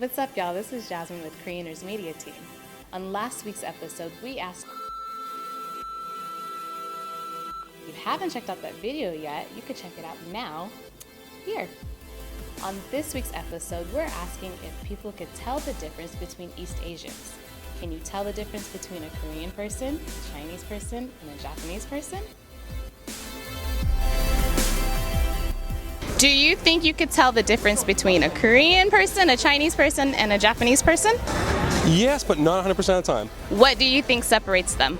What's up, y'all? This is Jasmine with Koreaners Media Team. On last week's episode, we asked if you haven't checked out that video yet, you could check it out now, here. On this week's episode, we're asking if people could tell the difference between East Asians. Can you tell the difference between a Korean person, a Chinese person, and a Japanese person? Do you think you could tell the difference between a Korean person, a Chinese person, and a Japanese person? Yes, but not 100% of the time. What do you think separates them?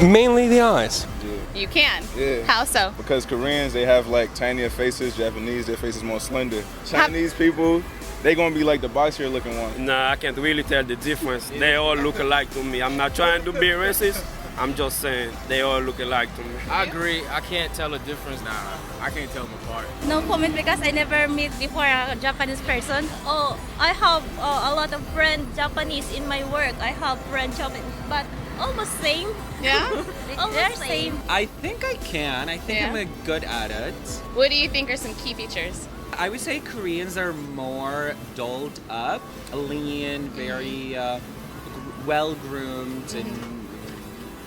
Mainly the eyes. You can? Yeah. How so? Because Koreans, they have like tinier faces. Japanese, their face is more slender. Chinese people, they gonna be like the boxier looking one. Nah, I can't really tell the difference. They all look alike to me. I'm not trying to be racist. I'm just saying they all look alike to me. I agree. I can't tell the difference. Nah, I can't tell them apart. No comment because I never meet before a Japanese person. Oh, I have a lot of friends Japanese in my work. I have friends Japanese, but almost same. Yeah? Almost same. I think I can. I think I'm good at it. What do you think are some key features? I would say Koreans are more dolled up, lean, very well-groomed, and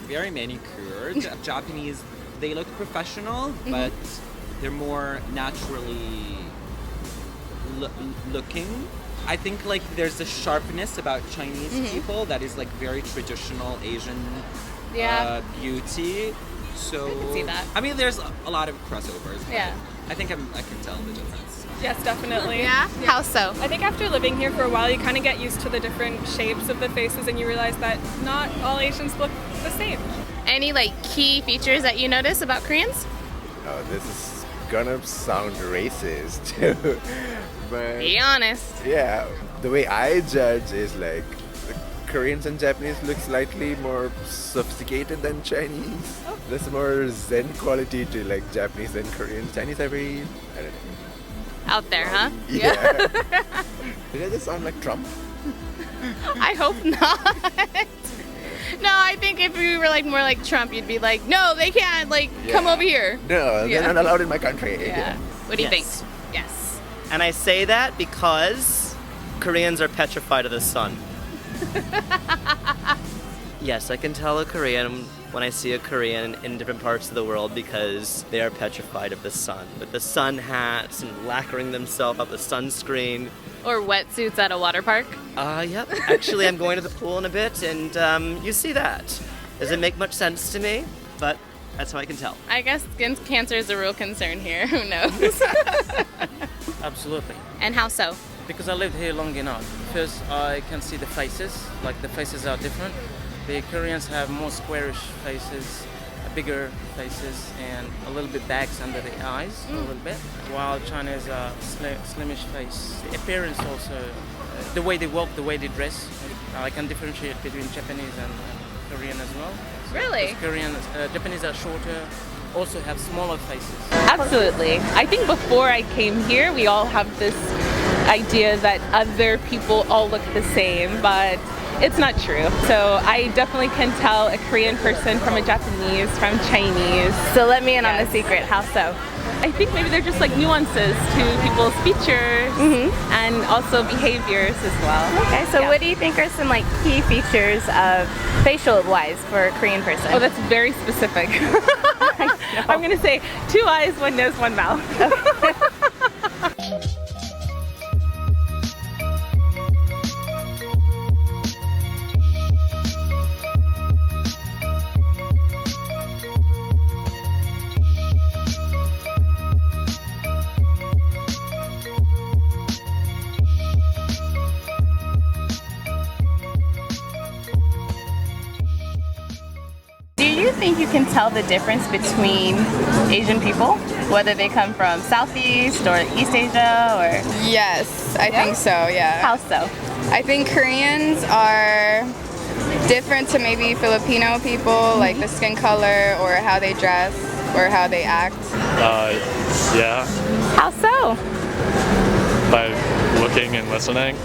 very manicured. Japanese, they look professional, but they're more naturally looking. I think like there's a sharpness about Chinese people that is like very traditional Asian beauty. So I can see that. I mean, there's a lot of crossovers. But Yeah. I think I can tell the difference. Yes, definitely. Yeah? How so? I think after living here for a while, you kind of get used to the different shapes of the faces and you realize that not all Asians look the same. Any like key features that you notice about Koreans? Oh, this is gonna sound racist too. But Be honest. yeah, the way I judge is like the Koreans and Japanese look slightly more sophisticated than Chinese. There's more Zen quality to like Japanese and Korean. Chinese are very, I don't know. Out there, huh? Yeah. Did I just sound like Trump? I hope not. No, I think if we were like more like Trump, you'd be like, no, they can't, like, come over here. No, they're not allowed in my country. Yeah. What do you Yes. think? Yes. And I say that because Koreans are petrified of the sun. Yes, I can tell a Korean when I see a Korean in different parts of the world because they are petrified of the sun. With the sun hats and lacquering themselves up the sunscreen. Or wetsuits at a water park. Yep. Actually, I'm going to the pool in a bit and you see that. Doesn't make much sense to me, but that's how I can tell. I guess skin cancer is a real concern here. Who knows? Absolutely. And how so? Because I lived here long enough. First, I can see the faces. Like the faces are different. The Koreans have more squarish faces, bigger faces, and a little bit bags under the eyes, a little bit. While Chinese are slimish face. The appearance also, the way they walk, the way they dress. I can differentiate between Japanese and Korean as well. Really? Japanese are shorter, also have smaller faces. Absolutely. I think before I came here, we all have this idea that other people all look the same, but it's not true. So I definitely can tell a Korean person from a Japanese, from Chinese. So let me in on the secret. How so? I think maybe they're just like nuances to people's features and also behaviors as well. Okay, so what do you think are some like key features of facial wise for a Korean person? Oh, that's very specific. I'm gonna say 2 eyes, 1 nose, 1 mouth. Do you think you can tell the difference between Asian people, whether they come from Southeast or East Asia or? Yes, I think so, yeah. How so? I think Koreans are different to maybe Filipino people, like the skin color or how they dress or how they act. Yeah. How so? By looking and listening.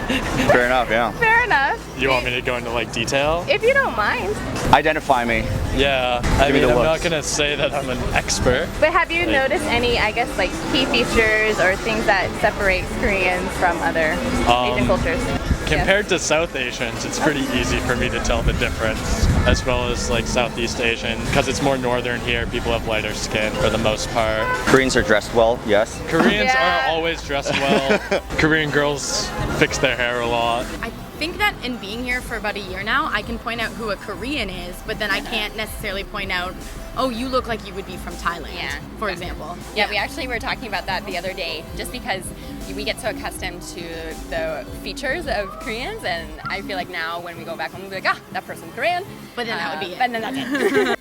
Fair enough, yeah. Fair enough. You want me to go into like detail? If you don't mind. Identify me. Yeah, I mean, I'm not gonna say that I'm an expert. But have you Like- noticed any, I guess, like key features or things that separate Koreans from other Asian cultures? Compared to South Asians, it's pretty easy for me to tell the difference, as well as like Southeast Asian, because it's more northern here. People have lighter skin for the most part. Koreans are dressed well, yes. Koreans are always dressed well. Korean girls fix their hair a lot. I think that in being here for about a year now, I can point out who a Korean is, but then I can't necessarily point out, oh, you look like you would be from Thailand, for example. Yeah, we actually were talking about that the other day, just because we get so accustomed to the features of Koreans, and I feel like now when we go back home, we'll be like, that person's Korean. But then that would be it. And then that's it.